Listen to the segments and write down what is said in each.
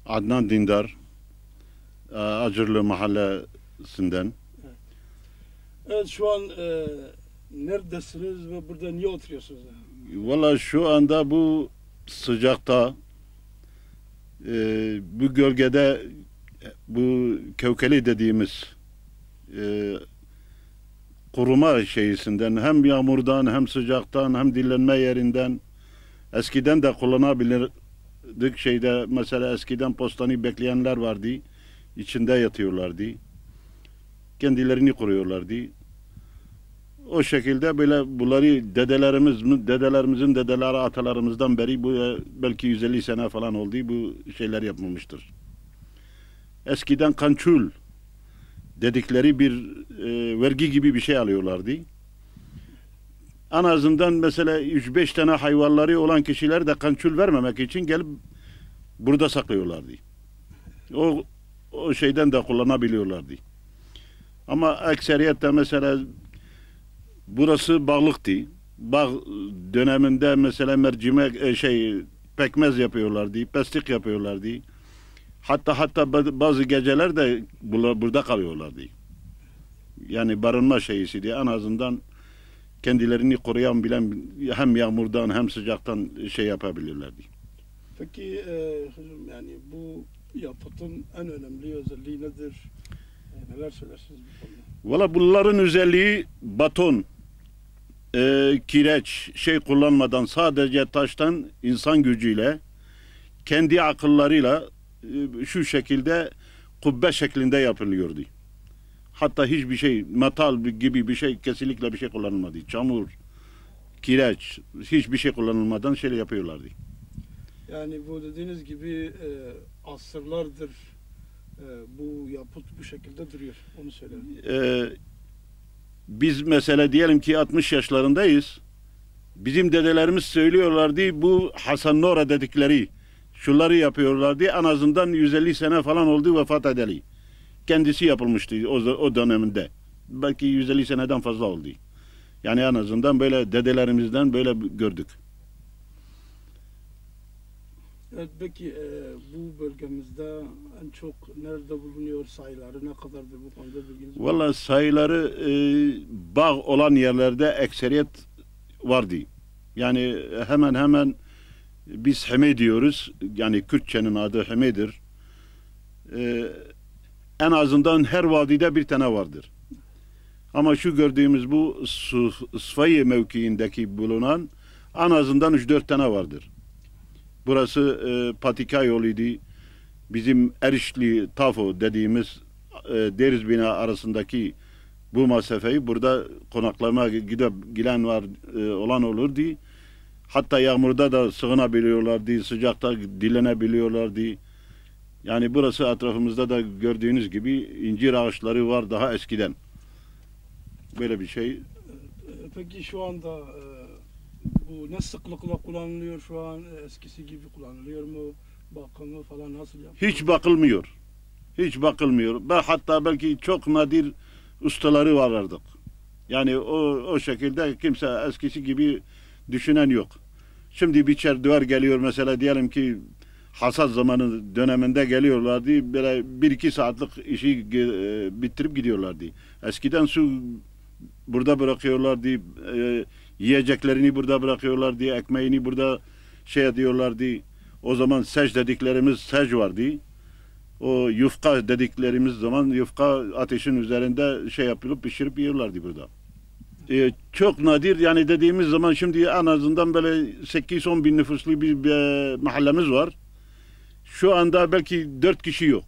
Adnan Dindar, Acırlı Mahallesi'nden. Evet, şu an neredesiniz ve burada niye oturuyorsunuz? Valla şu anda bu sıcakta, bu gölgede, bu kevkeli dediğimiz kuruma şeysinden, hem yağmurdan hem sıcaktan hem dinlenme yerinden, eskiden de kullanabilirdik şeyde, mesela eskiden postanı bekleyenler vardı, içinde yatıyorlardı, kendilerini kuruyorlardı. O şekilde böyle bunları dedelerimizin dedeleri, atalarımızdan beri bu belki 150 sene falan oldu, bu şeyler yapmamıştır. Eskiden kançul dedikleri bir vergi gibi bir şey alıyorlardı. En azından mesela 3-5 tane hayvanları olan kişiler de kançul vermemek için gelip burada saklıyorlardı. O şeyden de kullanabiliyorlardı. Ama ekseriyette mesela burası bağlıktı. Bağ döneminde mesela mercimek pekmez yapıyorlardı, pestik yapıyorlardı. Hatta bazı geceler de burada kalıyorlardı. Yani barınma şeyisiydi. En azından kendilerini koruyan bilen hem yağmurdan hem sıcaktan şey yapabilirlerdi. Peki yani bu yapıtın en önemli özelliği nedir? Neler söylersiniz bu konuda? Valla bunların özelliği baton, kireç kullanmadan sadece taştan insan gücüyle, kendi akıllarıyla şu şekilde kubbe şeklinde yapılıyordu. Hatta hiçbir şey, metal gibi bir şey, kesinlikle bir şey kullanılmadı. Çamur, kireç, hiçbir şey kullanılmadan yapıyorlardı. Yani bu dediğiniz gibi asırlardır bu yapıt bu şekilde duruyor. Onu söylerim. Biz mesela diyelim ki 60 yaşlarındayız. Bizim dedelerimiz söylüyorlardı, bu Hasan Nora dedikleri şunları yapıyorlardı. En azından 150 sene falan oldu vefat edeli. Kendisi yapılmıştı o döneminde. Belki 150 seneden fazla oldu. Yani en azından böyle dedelerimizden böyle gördük. Evet, peki bu bölgemizde en çok nerede bulunuyor, sayıları ne kadardır, bu konuda bilginiz var mı? Vallahi sayıları bağ olan yerlerde ekseriyet vardı. Yani hemen hemen biz Heme diyoruz. Yani Kürtçenin adı Heme'dir. En azından her vadide bir tane vardır. Ama şu gördüğümüz bu Sıfayı mevkiindeki bulunan en azından 3-4 tane vardır. Burası patika yoluydu. Bizim Erişli Tafo dediğimiz Derizbina arasındaki bu mesafeyi burada konaklama giden olan olurdu. Hatta yağmurda da sığınabiliyorlardı, sıcakta dinlenebiliyorlardı. Yani burası etrafımızda da gördüğünüz gibi incir ağaçları var daha eskiden. Böyle bir şey. Peki şu anda bu ne sıklıkla kullanılıyor şu an? Eskisi gibi kullanılıyor mu? Bakımı falan nasıl yapılıyor? Hiç bakılmıyor. Hiç bakılmıyor. Hatta belki çok nadir ustaları var artık. Yani o şekilde kimse eskisi gibi düşünen yok. Şimdi biçer duvar geliyor mesela, diyelim ki hasat zamanı döneminde geliyorlardı. Böyle 1-2 saatlik işi bitirip gidiyorlardı. Eskiden su burada bırakıyorlardı. Yiyeceklerini burada bırakıyorlardı. Ekmeğini burada ediyorlardı. O zaman sec dediklerimiz sec vardı. O yufka dediklerimiz zaman yufka ateşin üzerinde yapılıp pişirip yiyorlardı burada. Çok nadir, yani dediğimiz zaman şimdi en azından böyle 8-10 bin nüfuslu bir mahallemiz var. Şu anda belki 4 kişi yok.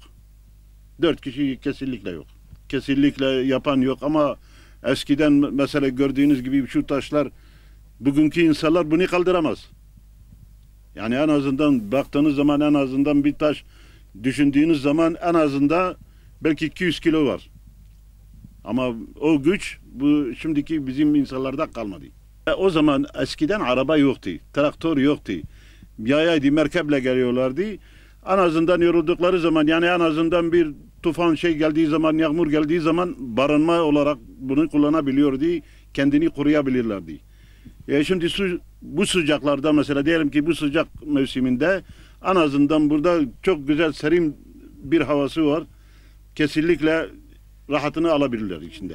4 kişi kesinlikle yok. Kesinlikle yapan yok ama eskiden mesela gördüğünüz gibi şu taşlar, bugünkü insanlar bunu kaldıramaz. Yani en azından baktığınız zaman, en azından bir taş düşündüğünüz zaman en azından belki 200 kilo var. Ama o güç bu şimdiki bizim insanlarda kalmadı. O zaman eskiden araba yoktu, traktör yoktu. Yayaydı, merkeple geliyorlardı. En azından yoruldukları zaman, yani en azından bir tufan geldiği zaman, yağmur geldiği zaman barınma olarak bunu kullanabiliyordu. Kendini koruyabilirlerdi. Şimdi bu sıcaklarda mesela diyelim ki bu sıcak mevsiminde En azından burada çok güzel serin bir havası var. Kesinlikle rahatını alabilirler içinde.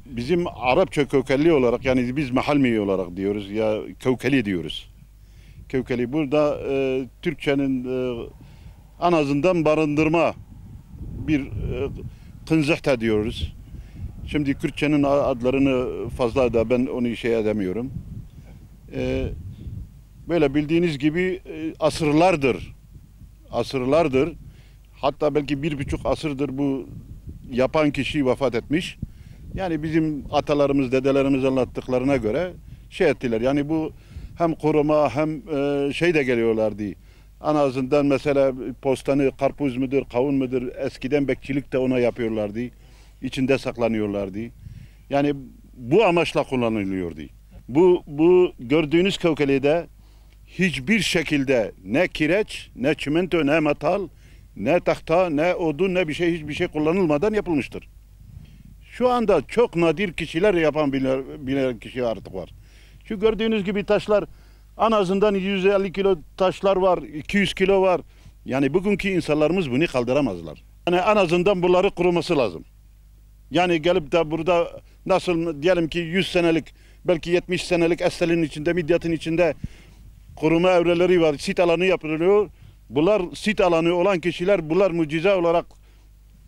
Bizim Arapça kökenli olarak, yani biz Mahalmi olarak diyoruz ya Kevkeli diyoruz. Kevkeli burada Türkçenin en azından barındırma bir kınzıhta diyoruz. Şimdi Kürtçenin adlarını fazla da ben onu şey edemiyorum. Böyle bildiğiniz gibi asırlardır, hatta belki 1,5 asırdır bu yapan kişi vefat etmiş. Yani bizim atalarımız, dedelerimiz anlattıklarına göre şey ettiler. Yani bu hem koruma hem şey de geliyorlardı. En azından mesela postanı karpuz mudur, kavun mudur, eskiden bekçilik de ona yapıyorlardı. İçinde saklanıyorlardı. Yani bu amaçla kullanılıyordu. Bu gördüğünüz Kevkeli'de hiçbir şekilde ne kireç, ne çimento, ne metal, ne tahta, ne odun, ne bir şey, hiçbir şey kullanılmadan yapılmıştır. Şu anda çok nadir kişiler yapan bilen kişi artık var. Şu gördüğünüz gibi taşlar, en azından 150 kilo taşlar var, 200 kilo var. Yani bugünkü insanlarımız bunu kaldıramazlar. Yani en azından bunları kuruması lazım. Yani gelip de burada nasıl diyelim ki 100 senelik, belki 70 senelik Estel'in içinde, Midyat'ın içinde koruma evreleri var, sit alanı yapılıyor. Bunlar sit alanı olan kişiler, bunlar mucize olarak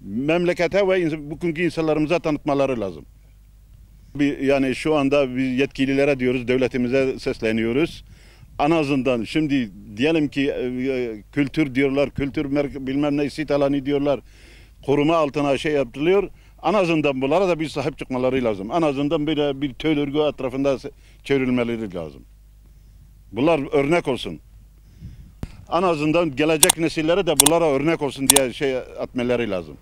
memlekete ve bugünkü insanlarımıza tanıtmaları lazım. Yani şu anda biz yetkililere diyoruz, devletimize sesleniyoruz. En azından şimdi diyelim ki kültür diyorlar, bilmem ne sit alanı diyorlar. Koruma altına şey yapılıyor. En azından bunlara da bir sahip çıkmaları lazım. En azından bir töl örgü etrafında çevrilmeleri lazım. Bunlar örnek olsun. En azından gelecek nesillere de bunlara örnek olsun diye şey etmeleri lazım.